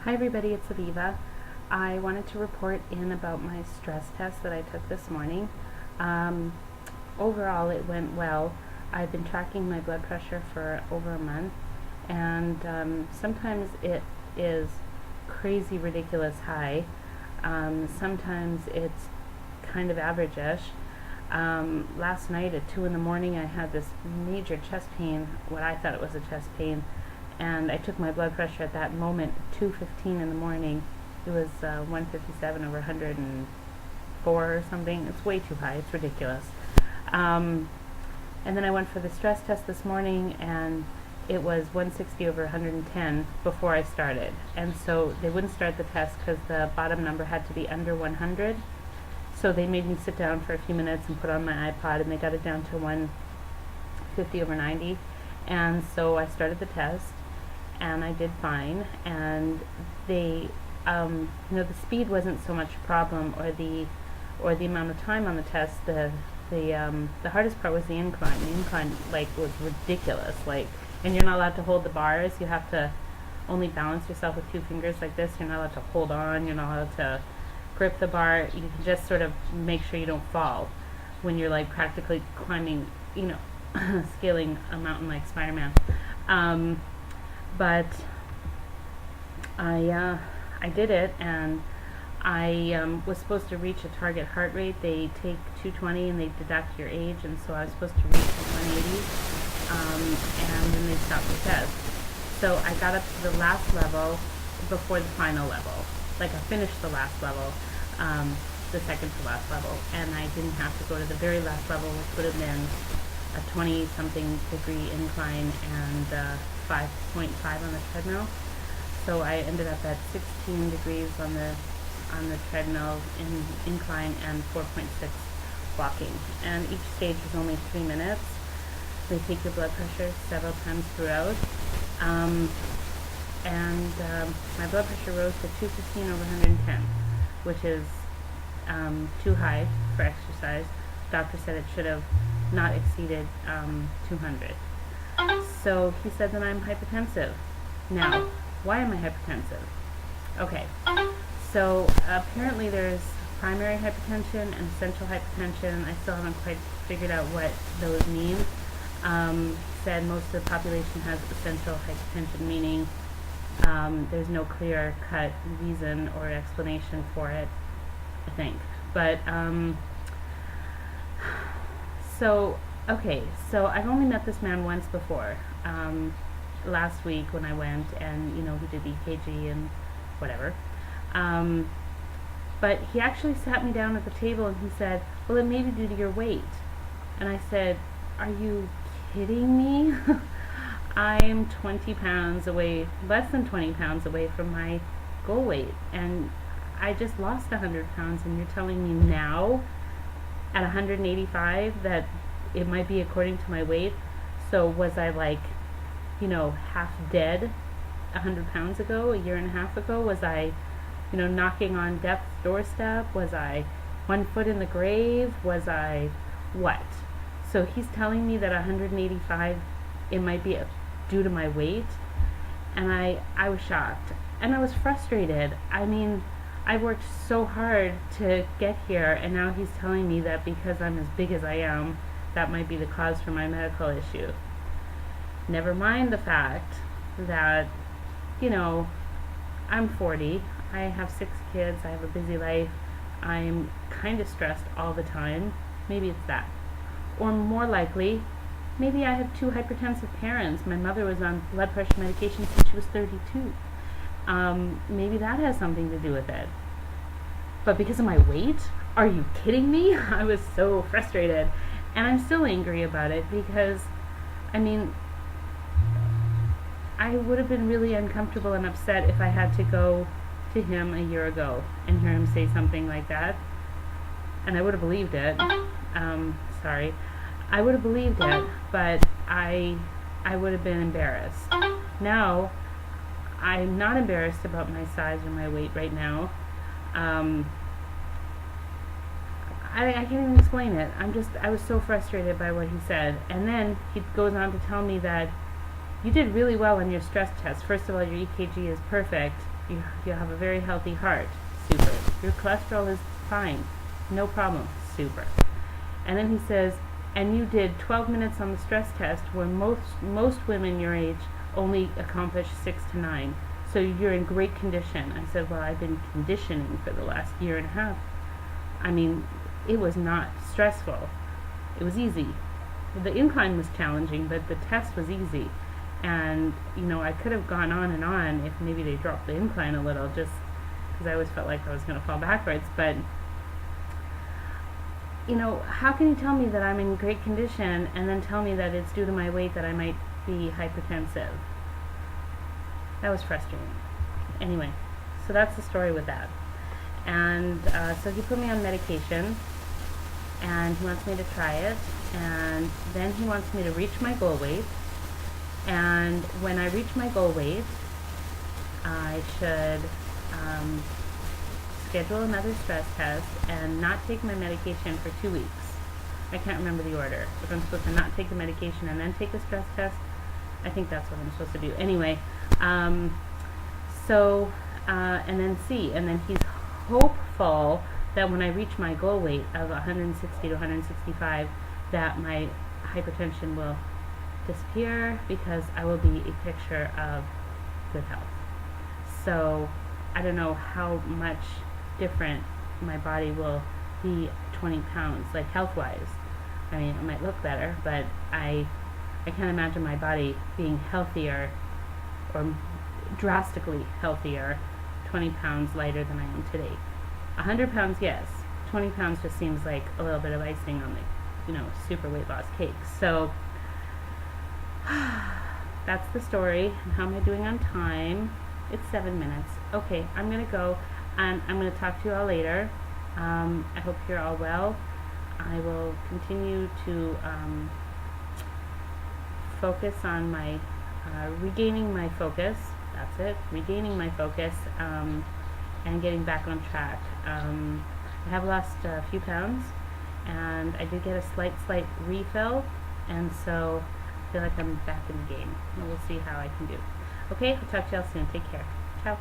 Hi everybody, it's Aviva. I wanted to report in about my stress test that I took this morning. Overall it went well. I've been tracking my blood pressure for over a month, and sometimes it is crazy ridiculous high. Sometimes it's kind of average-ish. Last night at 2 in the morning I had this major chest pain, what I thought it was a chest pain, and I took my blood pressure at that moment, 2:15 in the morning. It was 157 over 104 or something. It's way too high. It's ridiculous. And then I went for the stress test this morning, and it was 160 over 110 before I started. And so they wouldn't start the test because the bottom number had to be under 100. So they made me sit down for a few minutes and put on my iPod, and they got it down to 150 over 90. And so I started the test, and I did fine. And they, the speed wasn't so much a problem, or the amount of time on the test. The hardest part was the incline. The incline was ridiculous. And you're not allowed to hold the bars. You have to only balance yourself with two fingers like this. You're not allowed to hold on. You're not allowed to grip the bar. You can just sort of make sure you don't fall when you're practically climbing, scaling a mountain like Spider-Man. But I did it, and I was supposed to reach a target heart rate. They take 220 and they deduct your age, and so I was supposed to reach 180, and then they stopped the test. So I got up to the last level before the final level. I finished the last level, the second to last level, and I didn't have to go to the very last level, which would have been a 20-something degree incline and 5.5 on the treadmill. So I ended up at 16 degrees on the treadmill in incline and 4.6 walking. And each stage was only 3 minutes. They take your blood pressure several times throughout. My blood pressure rose to 215 over 110, which is too high for exercise. Doctor said it should have not exceeded 200. So he said that I'm hypertensive. Now, why am I hypertensive? Okay, so apparently there's primary hypertension and essential hypertension. I still haven't quite figured out what those mean. Said most of the population has essential hypertension, meaning there's no clear-cut reason or explanation for it, I think. But so I've only met this man once before, last week when I went, and he did the EKG and whatever. But he actually sat me down at the table and he said, well, it may be due to your weight. And I said, are you kidding me? I'm 20 pounds away, less than 20 pounds away from my goal weight, and I just lost 100 pounds, and you're telling me now at 185 that it might be according to my weight. So was I half dead 100 pounds ago, a year and a half ago? Was I knocking on death's doorstep? Was I 1 foot in the grave? Was I what? So he's telling me that 185, it might be due to my weight, and I was shocked, and I was frustrated. I worked so hard to get here, and now he's telling me that because I'm as big as I am, that might be the cause for my medical issue. Never mind the fact that, I'm 40, I have 6 kids, I have a busy life, I'm kind of stressed all the time. Maybe it's that. Or more likely, maybe I have 2 hypertensive parents. My mother was on blood pressure medication since she was 32. Maybe that has something to do with it. But because of my weight? Are you kidding me? I was so frustrated. And I'm still angry about it because, I would have been really uncomfortable and upset if I had to go to him a year ago and hear him say something like that. And I would have believed it. I would have believed it, but I would have been embarrassed. Now, I'm not embarrassed about my size or my weight right now. I can't even explain it. I was so frustrated by what he said. And then he goes on to tell me that you did really well on your stress test. First of all, your EKG is perfect. You have a very healthy heart. Super. Your cholesterol is fine. No problem. Super. And then he says, and you did 12 minutes on the stress test where most women your age only accomplish 6 to 9. So you're in great condition. I said, well, I've been conditioning for the last year and a half. I mean, it was not stressful. It was easy. The incline was challenging, but the test was easy. And, I could have gone on and on if maybe they dropped the incline a little, just because I always felt like I was going to fall backwards. But, how can you tell me that I'm in great condition and then tell me that it's due to my weight that I might be hypertensive? That was frustrating. Anyway, so that's the story with that. And so he put me on medication, and he wants me to try it, and then he wants me to reach my goal weight. And when I reach my goal weight, I should schedule another stress test and not take my medication for 2 weeks. I can't remember the order. If I'm supposed to not take the medication and then take a stress test, I think that's what I'm supposed to do. Anyway, and then see. And then he's hopeful that when I reach my goal weight of 160 to 165, that my hypertension will disappear because I will be a picture of good health. So I don't know how much different my body will be 20 pounds, like health-wise. I mean, it might look better, but I can't imagine my body being healthier or drastically healthier 20 pounds lighter than I am today. 100 pounds, yes. 20 pounds just seems like a little bit of icing on the, super weight loss cake. So that's the story. And how am I doing on time? It's 7 minutes. Okay, I'm going to go, and I'm going to talk to you all later. I hope you're all well. I will continue to focus on my regaining my focus. That's it, regaining my focus and getting back on track. I have lost a few pounds, and I did get a slight refill, and so I feel like I'm back in the game. And we'll see how I can do. Okay, I'll talk to y'all soon. Take care. Ciao.